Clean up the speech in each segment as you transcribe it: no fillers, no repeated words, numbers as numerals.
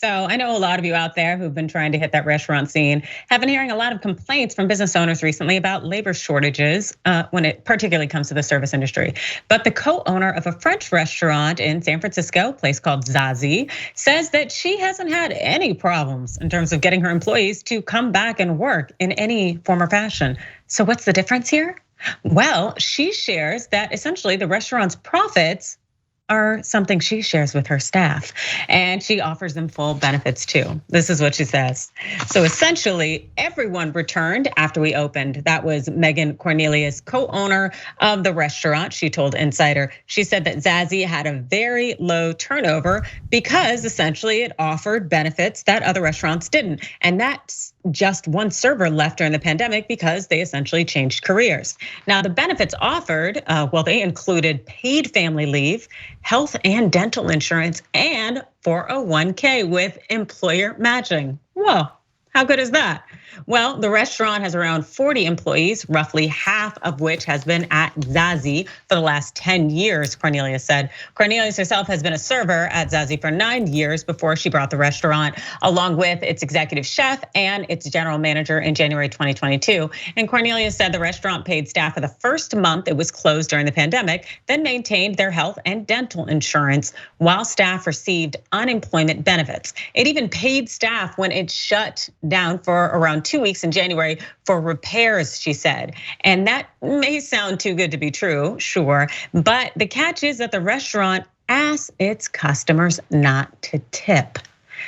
So I know a lot of you out there who've been trying to hit that restaurant scene have been hearing a lot of complaints from business owners recently about labor shortages when it particularly comes to the service industry. But the co-owner of a French restaurant in San Francisco, a place called Zazie, says that she hasn't had any problems in terms of getting her employees to come back and work in any form or fashion. So what's the difference here? Well, she shares that essentially the restaurant's profits are something she shares with her staff, and she offers them full benefits too. This is what she says. So essentially, everyone returned after we opened. That was Megan Cornelius, co-owner of the restaurant. She told Insider. She said that Zazie had a very low turnover because essentially it offered benefits that other restaurants didn't, and that's just one server left during the pandemic because they essentially changed careers. Now, the benefits offered, well, they included paid family leave, health and dental insurance, and 401k with employer matching. Whoa. How good is that? Well, the restaurant has around 40 employees, roughly half of which has been at Zazie for the last 10 years, Cornelius said. Cornelius herself has been a server at Zazie for 9 years before she brought the restaurant, along with its executive chef and its general manager in January 2022. And Cornelius said the restaurant paid staff for the first month it was closed during the pandemic, then maintained their health and dental insurance while staff received unemployment benefits. It even paid staff when it shut down for around 2 weeks in January for repairs, she said. And that may sound too good to be true, sure, but the catch is that the restaurant asks its customers not to tip.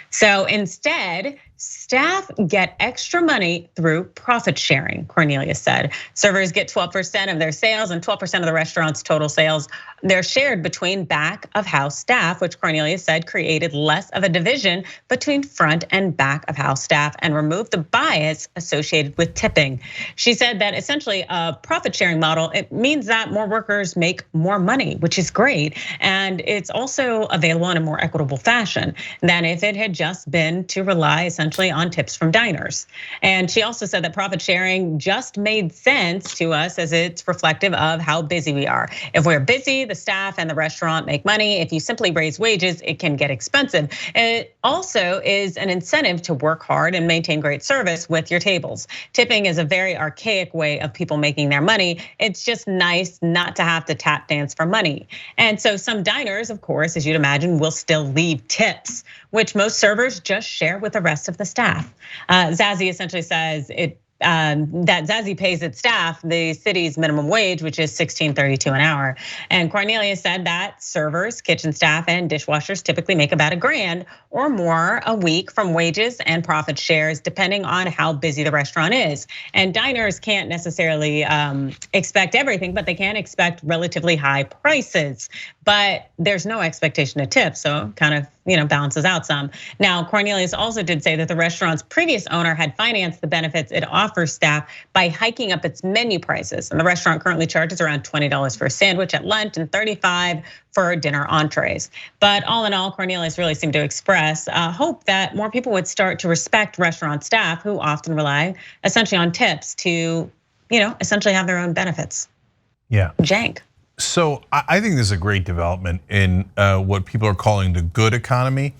So instead, staff get extra money through profit sharing, Cornelius said. Servers get 12% of their sales and 12% of the restaurant's total sales. They're shared between back of house staff, which Cornelius said created less of a division between front and back of house staff and removed the bias associated with tipping. She said that essentially a profit sharing model, it means that more workers make more money, which is great. And it's also available in a more equitable fashion than if it had just been to rely essentially on tips from diners. And she also said that profit sharing just made sense to us as it's reflective of how busy we are. If we're busy, the staff and the restaurant make money. If you simply raise wages, it can get expensive. It also is an incentive to work hard and maintain great service with your tables. Tipping is a very archaic way of people making their money. It's just nice not to have to tap dance for money. And so some diners, of course, as you'd imagine, will still leave tips, which most servers just share with the rest of the staff. Zazie essentially says that Zazie pays its staff the city's minimum wage, which is $16.32 an hour. And Cornelius said that servers, kitchen staff, and dishwashers typically make about $1,000 or more a week from wages and profit shares, depending on how busy the restaurant is. And diners can't necessarily expect everything, but they can expect relatively high prices. But there's no expectation to tip, so kind of balances out some. Now, Cornelius also did say that the restaurant's previous owner had financed the benefits it offers staff by hiking up its menu prices. And the restaurant currently charges around $20 for a sandwich at lunch and $35 for dinner entrees. But all in all, Cornelius really seemed to express hope that more people would start to respect restaurant staff who often rely essentially on tips to, essentially have their own benefits. Yeah. Cenk. So I think this is a great development in what people are calling the good economy.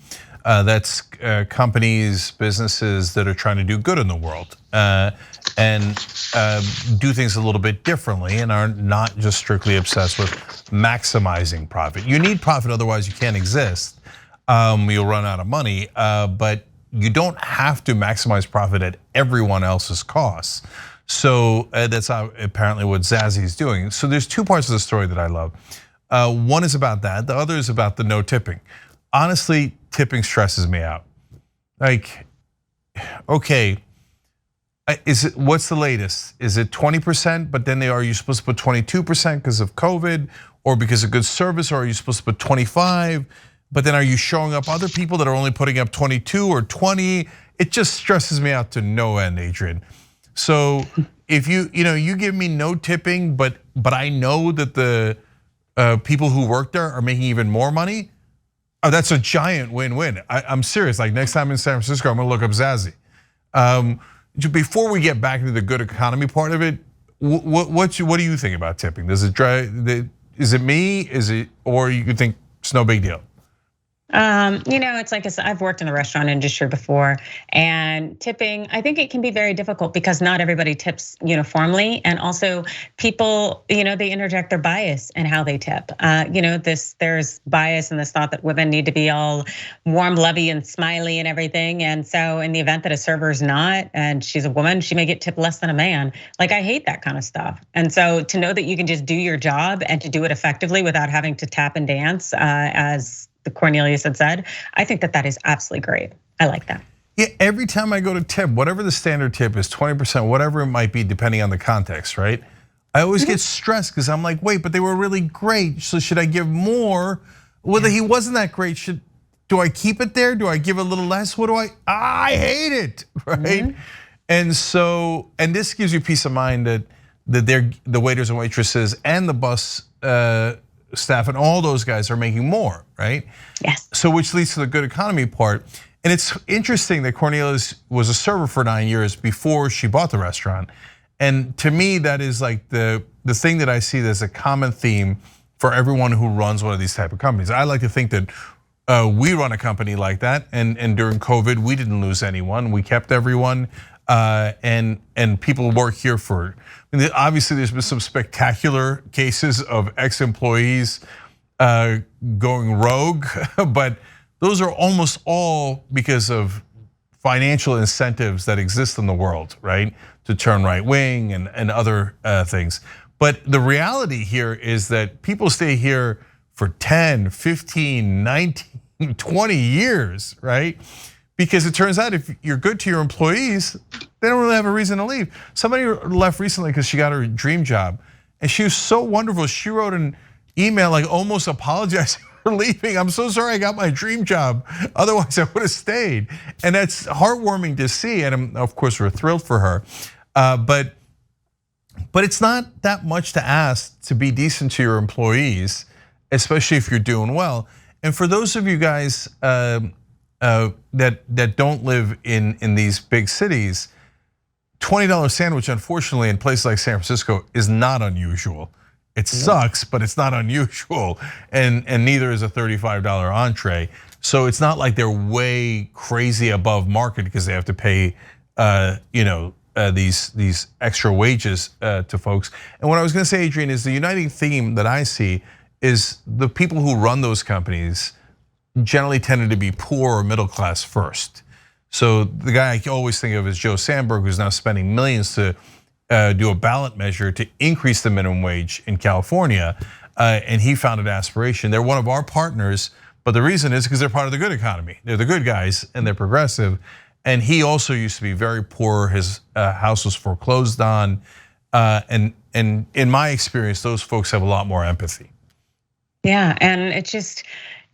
That's companies, businesses that are trying to do good in the world and do things a little bit differently and are not just strictly obsessed with maximizing profit. You need profit, otherwise you can't exist. You'll run out of money, but you don't have to maximize profit at everyone else's costs. So that's apparently what Zazie is doing. So there's two parts of the story that I love. One is about that. The other is about the no tipping. Honestly, tipping stresses me out. Like, okay, what's the latest? Is it 20%? But then are you supposed to put 22% because of COVID or because of good service? Or are you supposed to put 25? But then are you showing up other people that are only putting up 22 or 20? It just stresses me out to no end, Adrian. So if you give me no tipping, but I know that the people who work there are making even more money, that's a giant win-win. I'm serious. Like next time in San Francisco, I'm gonna look up Zazie. Before we get back into the good economy part of it, what do you think about tipping? Does it drive? Is it me? Is it, or you think it's no big deal? It's like I've worked in the restaurant industry before, and tipping, I think it can be very difficult because not everybody tips uniformly, and also people, they interject their bias in how they tip. There's bias in this thought that women need to be all warm, lovey, and smiley and everything, and so in the event that a server is not, and she's a woman, she may get tipped less than a man. Like, I hate that kind of stuff, and so to know that you can just do your job and to do it effectively without having to tap and dance, as the Cornelius had said, I think that is absolutely great. I like that. Yeah, every time I go to tip, whatever the standard tip is, 20%, whatever it might be, depending on the context, right? I always get stressed because I'm like, wait, but they were really great. So should I give more? Whether he wasn't that great, do I keep it there? Do I give a little less? What do I hate it, right? And so, and this gives you peace of mind that the waiters and waitresses and the bus staff and all those guys are making more, right? Yes. So which leads to the good economy part. And it's interesting that Cornelius was a server for 9 years before she bought the restaurant. And to me, that is like the thing that I see as a common theme for everyone who runs one of these type of companies. I like to think that we run a company like that, and during COVID, we didn't lose anyone. We kept everyone, and people work here for. Obviously, there's been some spectacular cases of ex-employees going rogue, but those are almost all because of financial incentives that exist in the world, right? To turn right wing and other things. But the reality here is that people stay here for 10, 15, 19, 20 years, right? Because it turns out if you're good to your employees, they don't really have a reason to leave. Somebody left recently because she got her dream job, and she was so wonderful. She wrote an email like almost apologizing for leaving. I'm so sorry I got my dream job. Otherwise, I would have stayed. And that's heartwarming to see. And of course, we're thrilled for her. But it's not that much to ask to be decent to your employees, especially if you're doing well. And for those of you guys that don't live in these big cities, $20 sandwich, unfortunately, in places like San Francisco is not unusual. It sucks, but it's not unusual, and neither is a $35 entree. So it's not like they're way crazy above market because they have to pay, these extra wages to folks. And what I was going to say, Adrian, is the uniting theme that I see is the people who run those companies generally tended to be poor or middle class first. So the guy I always think of is Joe Sandberg, who's now spending millions to do a ballot measure to increase the minimum wage in California, and he founded Aspiration. They're one of our partners, but the reason is because they're part of the good economy. They're the good guys and they're progressive. And he also used to be very poor. His house was foreclosed on, and in my experience, those folks have a lot more empathy. Yeah, and it's just,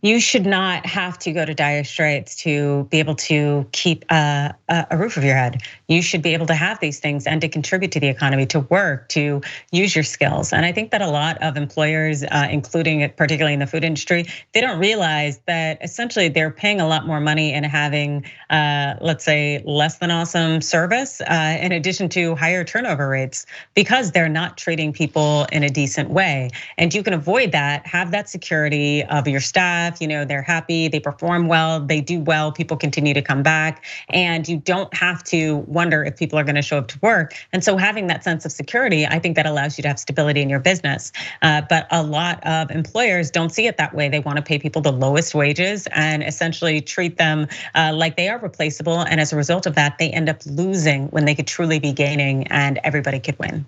you should not have to go to dire straits to be able to keep a roof over your head. You should be able to have these things and to contribute to the economy, to work, to use your skills. And I think that a lot of employers, including particularly in the food industry, they don't realize that essentially they're paying a lot more money and having, let's say, less than awesome service, in addition to higher turnover rates, because they're not treating people in a decent way. And you can avoid that, have that security of your staff. They're happy, they perform well, they do well, people continue to come back, and you don't have to wonder if people are gonna show up to work. And so having that sense of security, I think that allows you to have stability in your business. But a lot of employers don't see it that way. They wanna pay people the lowest wages and essentially treat them like they are replaceable. And as a result of that, they end up losing when they could truly be gaining and everybody could win.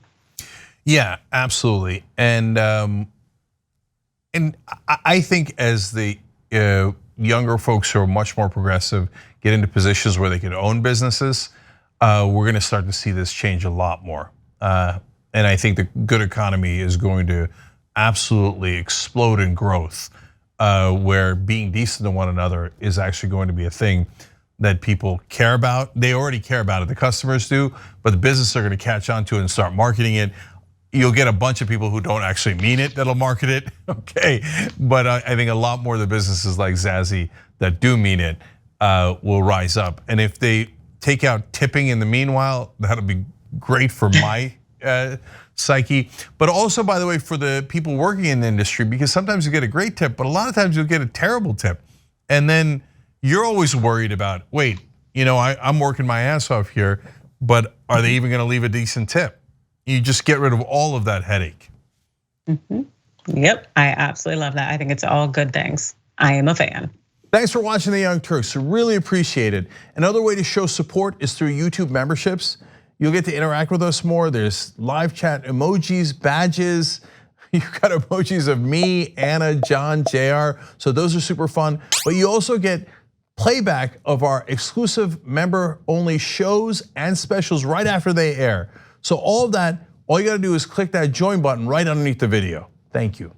Yeah, absolutely. And I think as the younger folks who are much more progressive get into positions where they can own businesses, we're gonna start to see this change a lot more. And I think the good economy is going to absolutely explode in growth, where being decent to one another is actually going to be a thing that people care about. They already care about it, the customers do, but the businesses are gonna catch on to it and start marketing it. You'll get a bunch of people who don't actually mean it that'll market it, okay? But I think a lot more of the businesses like Zazie that do mean it will rise up. And if they take out tipping in the meanwhile, that'll be great for my psyche. But also, by the way, for the people working in the industry, because sometimes you get a great tip, but a lot of times you'll get a terrible tip. And then you're always worried about, wait, I'm working my ass off here, but are they even gonna leave a decent tip? You just get rid of all of that headache. Yep, I absolutely love that. I think it's all good things. I am a fan. Thanks for watching the Young Turks, really appreciate it. Another way to show support is through YouTube memberships. You'll get to interact with us more. There's live chat emojis, badges. You've got emojis of me, Anna, John, JR. So those are super fun. But you also get playback of our exclusive member-only shows and specials right after they air. So all of that, all you gotta do is click that join button right underneath the video. Thank you.